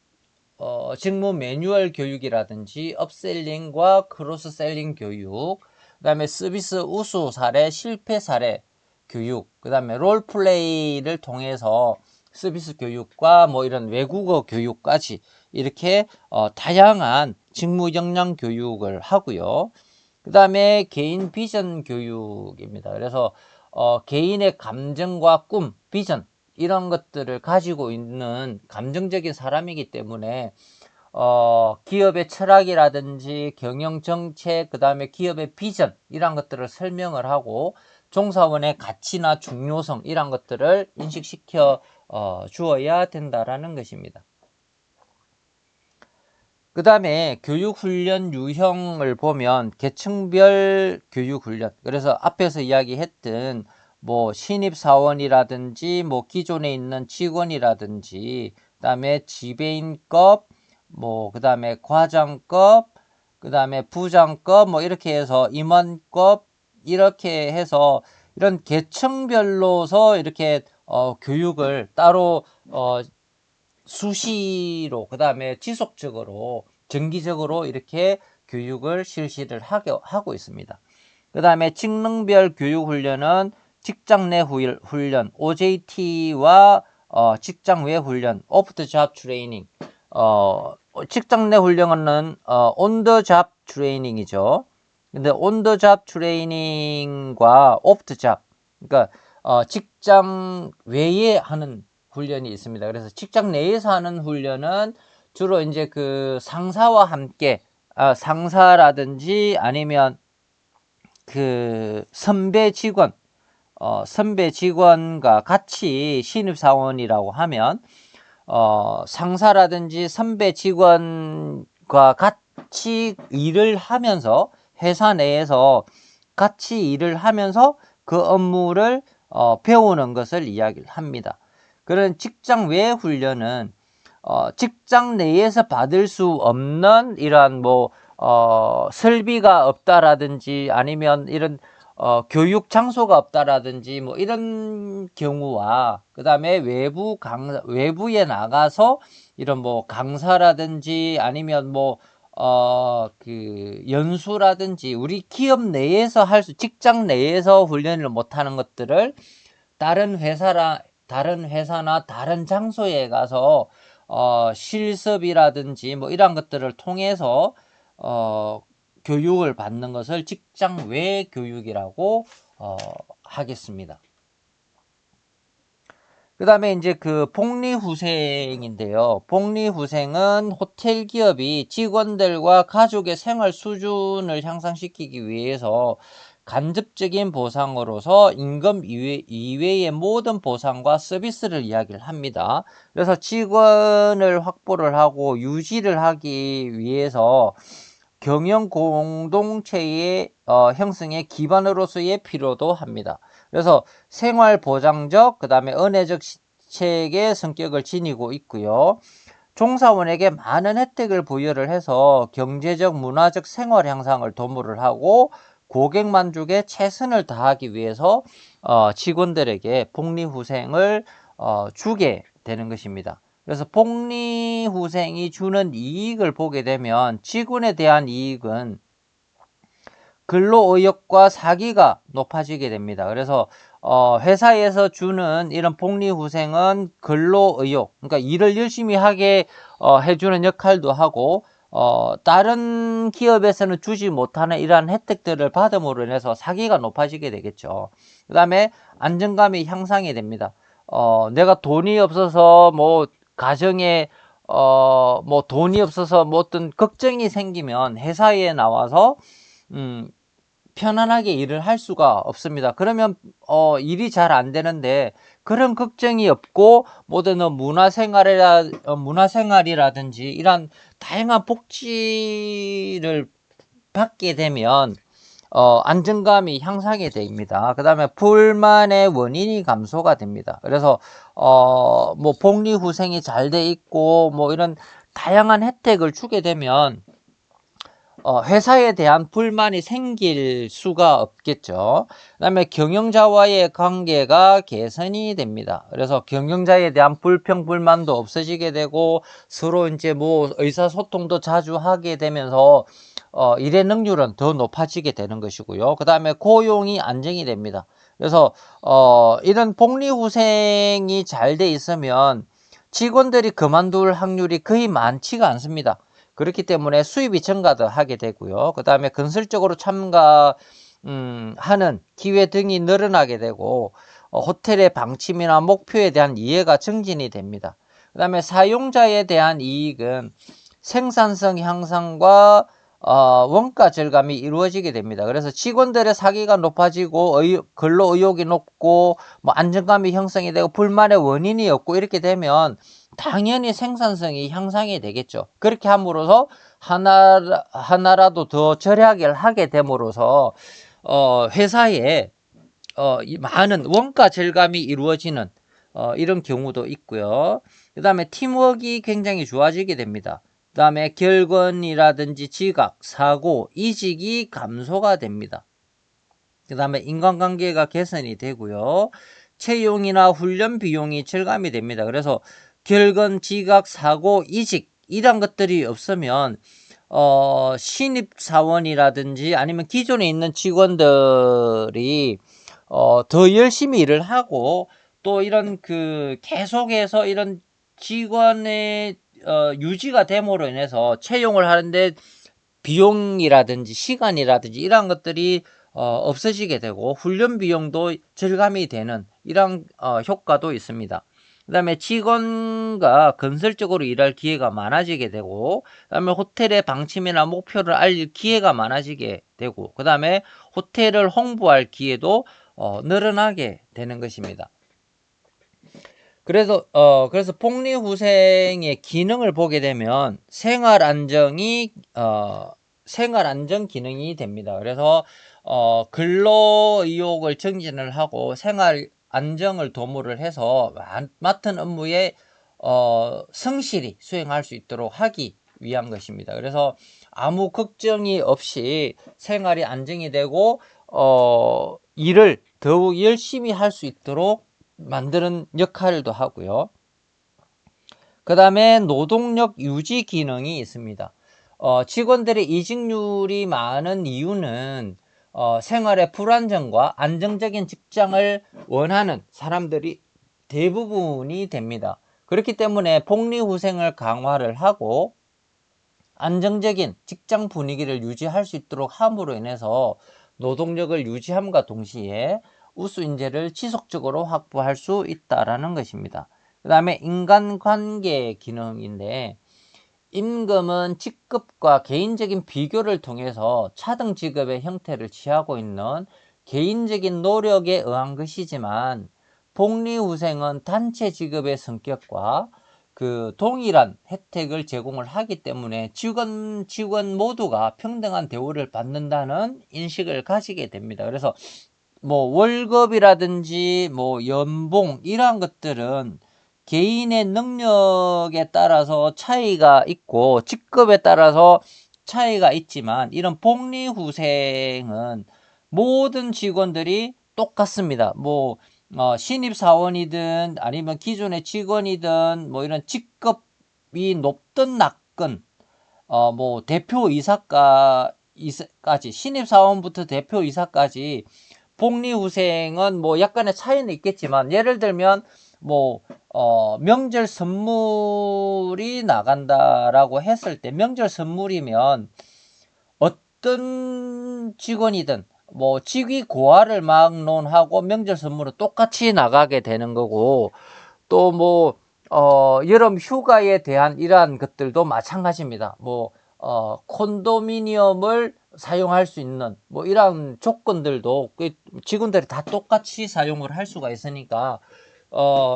직무 매뉴얼 교육이라든지 업셀링과 크로스셀링 교육, 그 다음에 서비스 우수 사례, 실패 사례 교육, 그 다음에 롤플레이를 통해서 서비스 교육과 뭐 이런 외국어 교육까지 이렇게 다양한 직무 역량 교육을 하고요. 그 다음에 개인 비전 교육입니다. 그래서 개인의 감정과 꿈, 비전 이런 것들을 가지고 있는 감정적인 사람이기 때문에 기업의 철학이라든지 경영 정책, 그 다음에 기업의 비전 이런 것들을 설명을 하고 종사원의 가치나 중요성 이런 것들을 인식시켜 주어야 된다라는 것입니다. 그 다음에 교육훈련 유형을 보면 계층별 교육훈련, 그래서 앞에서 이야기했던 뭐 신입사원이라든지 뭐 기존에 있는 직원이라든지, 그 다음에 지배인급, 뭐 그 다음에 과장급, 그 다음에 부장급, 뭐 이렇게 해서 임원급, 이렇게 해서 이런 계층별로서 이렇게 교육을 따로 수시로, 그 다음에 지속적으로 정기적으로 이렇게 교육을 실시를 하고 있습니다. 그 다음에 직능별 교육훈련은 직장 내 훈련 OJT와 직장 외 훈련 오프 더 잡 트레이닝, 직장 내 훈련은 온 더 잡 트레이닝이죠. 근데 온 더 잡 트레이닝과 오프 더 잡, 그러니까 직장 외에 하는 훈련이 있습니다. 그래서 직장 내에서 하는 훈련은 주로 이제 그 상사와 함께 상사라든지 아니면 그 선배 직원과 같이 신입사원이라고 하면 상사라든지 선배 직원과 같이 일을 하면서 회사 내에서 같이 일을 하면서 그 업무를 배우는 것을 이야기를 합니다. 그런 직장 외 훈련은 직장 내에서 받을 수 없는 이러한 뭐 설비가 없다라든지 아니면 이런 교육 장소가 없다라든지 뭐 이런 경우와, 그 다음에 외부에 나가서 이런 뭐 강사라든지 아니면 뭐 그 연수라든지 우리 기업 내에서 직장 내에서 훈련을 못하는 것들을 다른 회사나 다른 장소에 가서 실습이라든지 뭐 이런 것들을 통해서 교육을 받는 것을 직장 외 교육이라고 하겠습니다. 그 다음에 이제 그 복리후생인데요. 복리후생은 호텔 기업이 직원들과 가족의 생활 수준을 향상시키기 위해서 간접적인 보상으로서 임금 이외의 모든 보상과 서비스를 이야기를 합니다. 그래서 직원을 확보를 하고 유지를 하기 위해서 경영 공동체의 형성의 기반으로서의 필요도 합니다. 그래서 생활보장적, 그 다음에 은혜적 시책의 성격을 지니고 있고요. 종사원에게 많은 혜택을 부여를 해서 경제적, 문화적 생활 향상을 도모를 하고 고객 만족에 최선을 다하기 위해서 직원들에게 복리후생을 주게 되는 것입니다. 그래서 복리후생이 주는 이익을 보게 되면 직원에 대한 이익은 근로의욕과 사기가 높아지게 됩니다. 그래서 회사에서 주는 이런 복리후생은 근로의욕, 그러니까 일을 열심히 하게 해주는 역할도 하고, 다른 기업에서는 주지 못하는 이러한 혜택들을 받음으로 인해서 사기가 높아지게 되겠죠. 그 다음에 안정감이 향상이 됩니다. 내가 돈이 없어서 뭐 가정에 뭐 돈이 없어서 뭐 어떤 걱정이 생기면 회사에 나와서 편안하게 일을 할 수가 없습니다. 그러면 일이 잘 안 되는데, 그런 걱정이 없고 모든 문화생활이라든지 이런 다양한 복지를 받게 되면 안정감이 향상이 됩니다. 그 다음에 불만의 원인이 감소가 됩니다. 그래서 뭐 복리후생이 잘 돼 있고 뭐 이런 다양한 혜택을 주게 되면 회사에 대한 불만이 생길 수가 없겠죠. 그 다음에 경영자와의 관계가 개선이 됩니다. 그래서 경영자에 대한 불평, 불만도 없어지게 되고, 서로 이제 뭐 의사소통도 자주 하게 되면서, 일의 능률은 더 높아지게 되는 것이고요. 그 다음에 고용이 안정이 됩니다. 그래서, 이런 복리후생이 잘 돼 있으면 직원들이 그만둘 확률이 거의 많지가 않습니다. 그렇기 때문에 수입이 증가도 하게 되고요. 그 다음에 건설적으로 하는 기회 등이 늘어나게 되고, 호텔의 방침이나 목표에 대한 이해가 증진이 됩니다. 그 다음에 사용자에 대한 이익은 생산성 향상과 원가 절감이 이루어지게 됩니다. 그래서 직원들의 사기가 높아지고 근로 의욕이 높고 뭐 안정감이 형성이 되고 불만의 원인이 없고 이렇게 되면 당연히 생산성이 향상이 되겠죠. 그렇게 함으로써 하나라도 더 절약을 하게 됨으로써 회사에 많은 원가 절감이 이루어지는 이런 경우도 있고요. 그 다음에 팀워크가 굉장히 좋아지게 됩니다. 그 다음에 결근이라든지 지각, 사고, 이직이 감소가 됩니다. 그 다음에 인간관계가 개선이 되고요. 채용이나 훈련 비용이 절감이 됩니다. 그래서 결근, 지각, 사고, 이직 이런 것들이 없으면 신입사원이라든지 아니면 기존에 있는 직원들이 더 열심히 일을 하고 또 이런 계속해서 이런 직원의 유지가 됨으로 인해서 채용을 하는데 비용이라든지 시간이라든지 이런 것들이 없어지게 되고 훈련 비용도 절감이 되는 이런 효과도 있습니다. 그 다음에 직원과 건설적으로 일할 기회가 많아지게 되고, 그 다음에 호텔의 방침이나 목표를 알릴 기회가 많아지게 되고, 그 다음에 호텔을 홍보할 기회도 늘어나게 되는 것입니다. 그래서 복리후생의 기능을 보게 되면 생활안정 기능이 됩니다. 그래서 근로의욕을 증진을 하고 생활 안정을 도모를 해서 맡은 업무에 성실히 수행할 수 있도록 하기 위한 것입니다. 그래서 아무 걱정이 없이 생활이 안정이 되고 일을 더욱 열심히 할 수 있도록 만드는 역할도 하고요. 그 다음에 노동력 유지 기능이 있습니다. 직원들의 이직률이 많은 이유는 생활의 불안정과 안정적인 직장을 원하는 사람들이 대부분이 됩니다. 그렇기 때문에 복리후생을 강화를 하고 안정적인 직장 분위기를 유지할 수 있도록 함으로 인해서 노동력을 유지함과 동시에 우수 인재를 지속적으로 확보할 수 있다라는 것입니다. 그 다음에 인간관계 기능인데, 임금은 직급과 개인적인 비교를 통해서 차등 지급의 형태를 취하고 있는 개인적인 노력에 의한 것이지만, 복리후생은 단체 지급의 성격과 동일한 혜택을 제공을 하기 때문에 직원 모두가 평등한 대우를 받는다는 인식을 가지게 됩니다. 그래서 뭐 월급이라든지 뭐 연봉 이러한 것들은 개인의 능력에 따라서 차이가 있고 직급에 따라서 차이가 있지만, 이런 복리후생은 모든 직원들이 똑같습니다. 뭐 신입사원이든 아니면 기존의 직원이든 뭐 이런 직급이 높든 낮건 뭐 대표이사까지 이사까지, 신입사원부터 대표이사까지 복리후생은 뭐 약간의 차이는 있겠지만, 예를 들면 뭐 명절 선물이 나간다라고 했을 때, 명절 선물이면 어떤 직원이든 뭐 직위 고하를 막론하고 명절 선물은 똑같이 나가게 되는 거고, 또 뭐 여름 휴가에 대한 이러한 것들도 마찬가지입니다. 뭐 콘도미니엄을 사용할 수 있는 뭐 이런 조건들도 그 직원들이 다 똑같이 사용을 할 수가 있으니까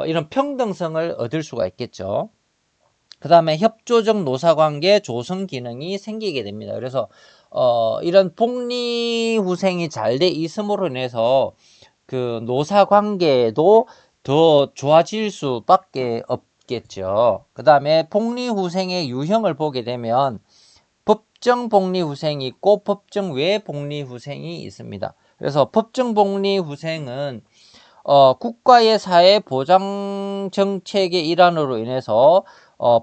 이런 평등성을 얻을 수가 있겠죠. 그 다음에 협조적 노사관계 조성 기능이 생기게 됩니다. 그래서 이런 복리후생이 잘 돼 있음으로 인해서 그 노사관계도 더 좋아질 수밖에 없겠죠. 그 다음에 복리후생의 유형을 보게 되면 법정 복리후생이 있고 법정 외 복리후생이 있습니다. 그래서 법정 복리후생은 국가의 사회 보장 정책의 일환으로 인해서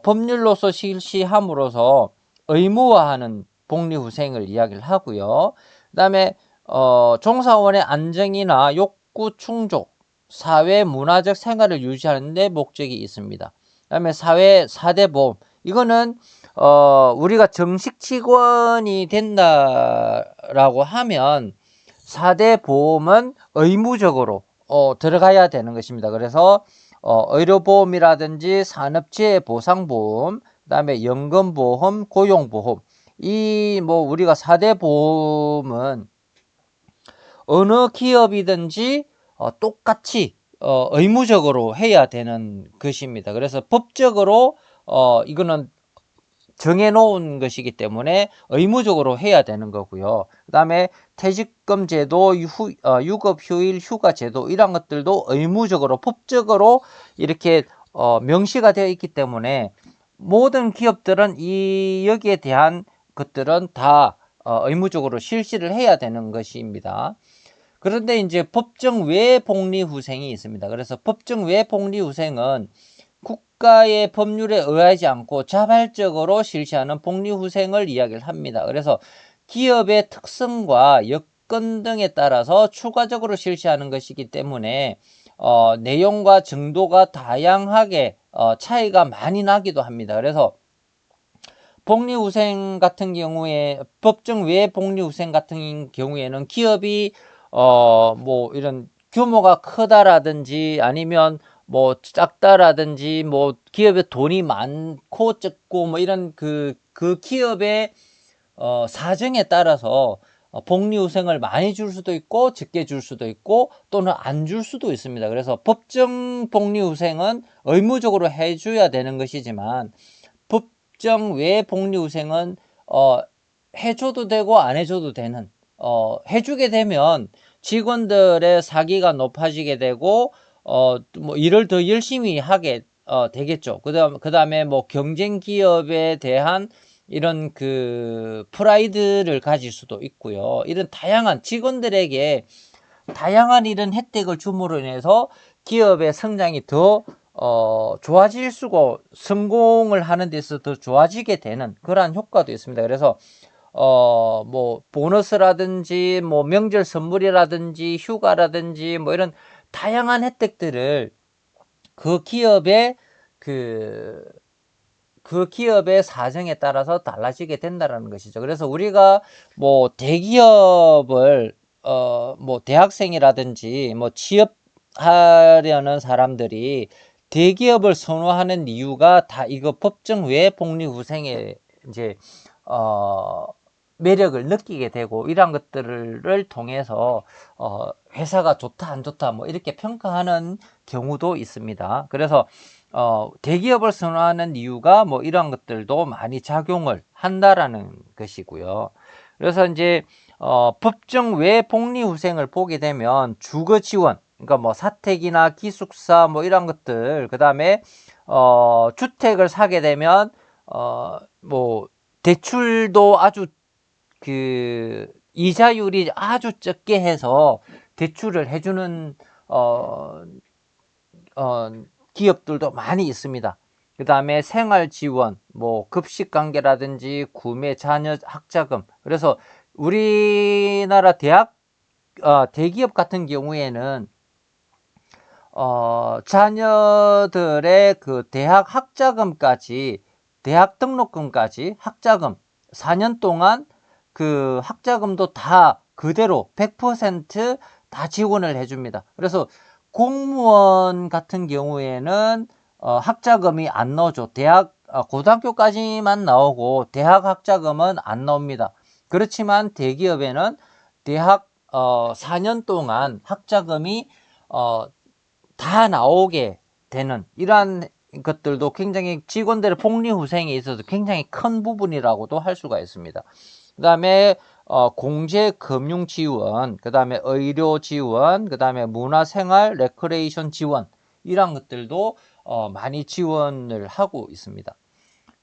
법률로서 실시함으로써 의무화하는 복리후생을 이야기를 하고요. 그 다음에 종사원의 안정이나 욕구 충족, 사회 문화적 생활을 유지하는 데 목적이 있습니다. 그 다음에 사회 4대 보험, 이거는 우리가 정식 직원이 된다라고 하면 4대 보험은 의무적으로 들어가야 되는 것입니다. 그래서 의료보험이라든지 산업재해보상보험, 그 다음에 연금보험, 고용보험, 이 뭐 우리가 4대 보험은 어느 기업이든지 똑같이 의무적으로 해야 되는 것입니다. 그래서 법적으로 이거는 정해놓은 것이기 때문에 의무적으로 해야 되는 거고요. 그 다음에 퇴직금 제도, 유급휴일, 휴가제도 이런 것들도 의무적으로 법적으로 이렇게 명시가 되어 있기 때문에 모든 기업들은 여기에 대한 것들은 다 의무적으로 실시를 해야 되는 것입니다. 그런데 이제 법정 외 복리후생이 있습니다. 그래서 법정 외 복리후생은 국가의 법률에 의하지 않고 자발적으로 실시하는 복리후생을 이야기를 합니다. 그래서 기업의 특성과 여건 등에 따라서 추가적으로 실시하는 것이기 때문에 내용과 정도가 다양하게 차이가 많이 나기도 합니다. 그래서 복리후생 같은 경우에, 법정 외 복리후생 같은 경우에는 기업이 뭐 이런 규모가 크다라든지 아니면 뭐 작다라든지 뭐 기업에 돈이 많고 적고 뭐 이런 그 기업의 사정에 따라서 복리후생을 많이 줄 수도 있고 적게 줄 수도 있고 또는 안 줄 수도 있습니다. 그래서 법정 복리후생은 의무적으로 해줘야 되는 것이지만 법정 외 복리후생은 해줘도 되고 안 해줘도 되는, 해주게 되면 직원들의 사기가 높아지게 되고 뭐 일을 더 열심히 하게 되겠죠. 그 다음에 뭐 경쟁 기업에 대한 이런 그 프라이드를 가질 수도 있고요. 이런 다양한 직원들에게 다양한 이런 혜택을 줌으로 인해서 기업의 성장이 더 좋아질 수고 성공을 하는 데서 더 좋아지게 되는 그러한 효과도 있습니다. 그래서 뭐 보너스라든지 뭐 명절 선물이라든지 휴가라든지 뭐 이런 다양한 혜택들을 그 기업의 그 기업의 사정에 따라서 달라지게 된다는 것이죠. 그래서 우리가 뭐 대기업을 뭐 대학생이라든지 뭐 취업하려는 사람들이 대기업을 선호하는 이유가 다 이거 법정 외 복리후생의 이제 매력을 느끼게 되고 이러한 것들을 통해서 회사가 좋다 안 좋다 뭐 이렇게 평가하는 경우도 있습니다. 그래서 대기업을 선호하는 이유가 뭐 이런 것들도 많이 작용을 한다라는 것이고요. 그래서 이제 법정 외 복리후생을 보게 되면 주거 지원, 그러니까 뭐 사택이나 기숙사 뭐 이런 것들, 그 다음에 주택을 사게 되면 뭐 대출도 아주 그 이자율이 아주 적게 해서 대출을 해주는 기업들도 많이 있습니다. 그 다음에 생활 지원, 뭐 급식 관계라든지 구매 자녀 학자금. 그래서 우리나라 대기업 같은 경우에는 자녀들의 그 대학 학자금까지, 대학 등록금까지 학자금 4년 동안 그 학자금도 다 그대로 100% 다 지원을 해줍니다. 그래서 공무원 같은 경우에는 학자금이 안 나오죠. 고등학교까지만 나오고 대학 학자금은 안 나옵니다. 그렇지만 대기업에는 대학 4년 동안 학자금이 다 나오게 되는 이러한 것들도 굉장히 직원들의 복리후생에 있어서 굉장히 큰 부분이라고도 할 수가 있습니다. 그 다음에 공제 금융 지원, 그 다음에 의료 지원, 그 다음에 문화생활 레크레이션 지원, 이런 것들도 많이 지원을 하고 있습니다.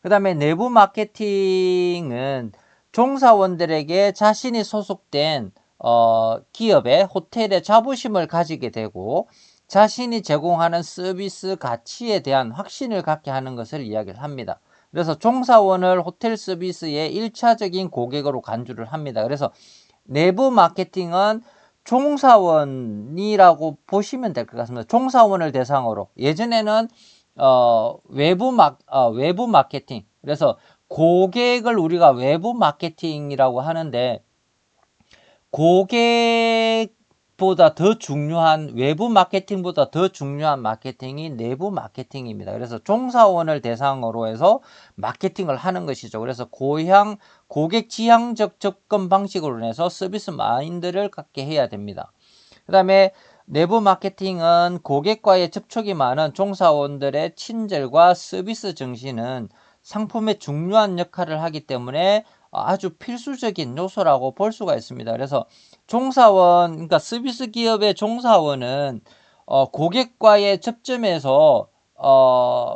그 다음에 내부 마케팅은 종사원들에게 자신이 소속된 기업의 호텔의 자부심을 가지게 되고 자신이 제공하는 서비스 가치에 대한 확신을 갖게 하는 것을 이야기를 합니다. 그래서 종사원을 호텔 서비스의 1차적인 고객으로 간주를 합니다. 그래서 내부 마케팅은 종사원이라고 보시면 될 것 같습니다. 종사원을 대상으로. 예전에는 외부 마케팅. 그래서 고객을 우리가 외부 마케팅이라고 하는데, 고객보다 더 중요한, 외부 마케팅보다 더 중요한 마케팅이 내부 마케팅입니다. 그래서 종사원을 대상으로 해서 마케팅을 하는 것이죠. 그래서 고객 지향적 접근 방식으로 해서 서비스 마인드를 갖게 해야 됩니다. 그 다음에 내부 마케팅은 고객과의 접촉이 많은 종사원들의 친절과 서비스 정신은 상품의 중요한 역할을 하기 때문에 아주 필수적인 요소라고 볼 수가 있습니다. 그래서 그러니까 서비스 기업의 종사원은 고객과의 접점에서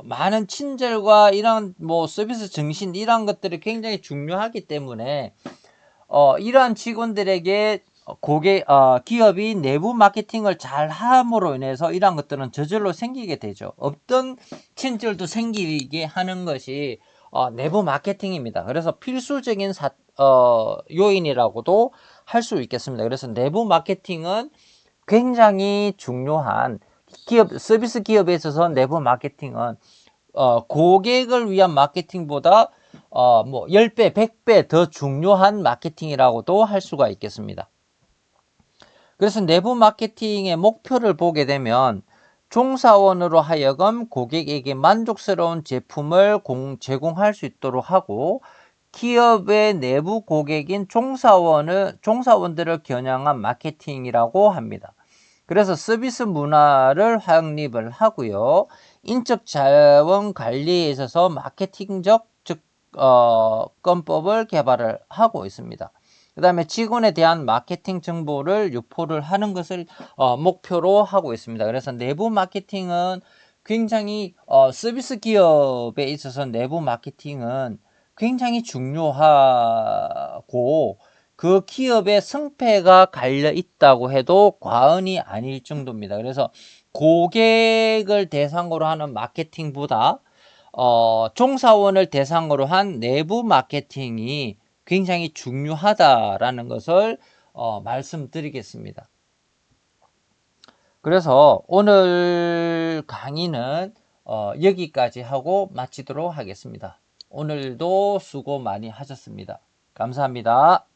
많은 친절과 이런 서비스 정신 이런 것들이 굉장히 중요하기 때문에 이러한 직원들에게 기업이 내부 마케팅을 잘 함으로 인해서 이러한 것들은 저절로 생기게 되죠. 없던 친절도 생기게 하는 것이 내부 마케팅입니다. 그래서 필수적인 요인이라고도 할 수 있겠습니다. 그래서 내부 마케팅은 굉장히 중요한 서비스 기업에 있어서 내부 마케팅은 고객을 위한 마케팅보다 10배, 100배 더 중요한 마케팅이라고도 할 수가 있겠습니다. 그래서 내부 마케팅의 목표를 보게 되면 종사원으로 하여금 고객에게 만족스러운 제품을 제공할 수 있도록 하고 기업의 내부 고객인 종사원들을 겨냥한 마케팅이라고 합니다. 그래서 서비스 문화를 확립을 하고요. 인적 자원 관리에 있어서 마케팅적 접근법을 개발을 하고 있습니다. 그 다음에 직원에 대한 마케팅 정보를 유포를 하는 것을 목표로 하고 있습니다. 그래서 내부 마케팅은 굉장히 서비스 기업에 있어서 내부 마케팅은 굉장히 중요하고 그 기업의 승패가 갈려 있다고 해도 과언이 아닐 정도입니다. 그래서 고객을 대상으로 하는 마케팅보다 종사원을 대상으로 한 내부 마케팅이 굉장히 중요하다라는 것을 말씀드리겠습니다. 그래서 오늘 강의는 여기까지 하고 마치도록 하겠습니다. 오늘도 수고 많이 하셨습니다. 감사합니다.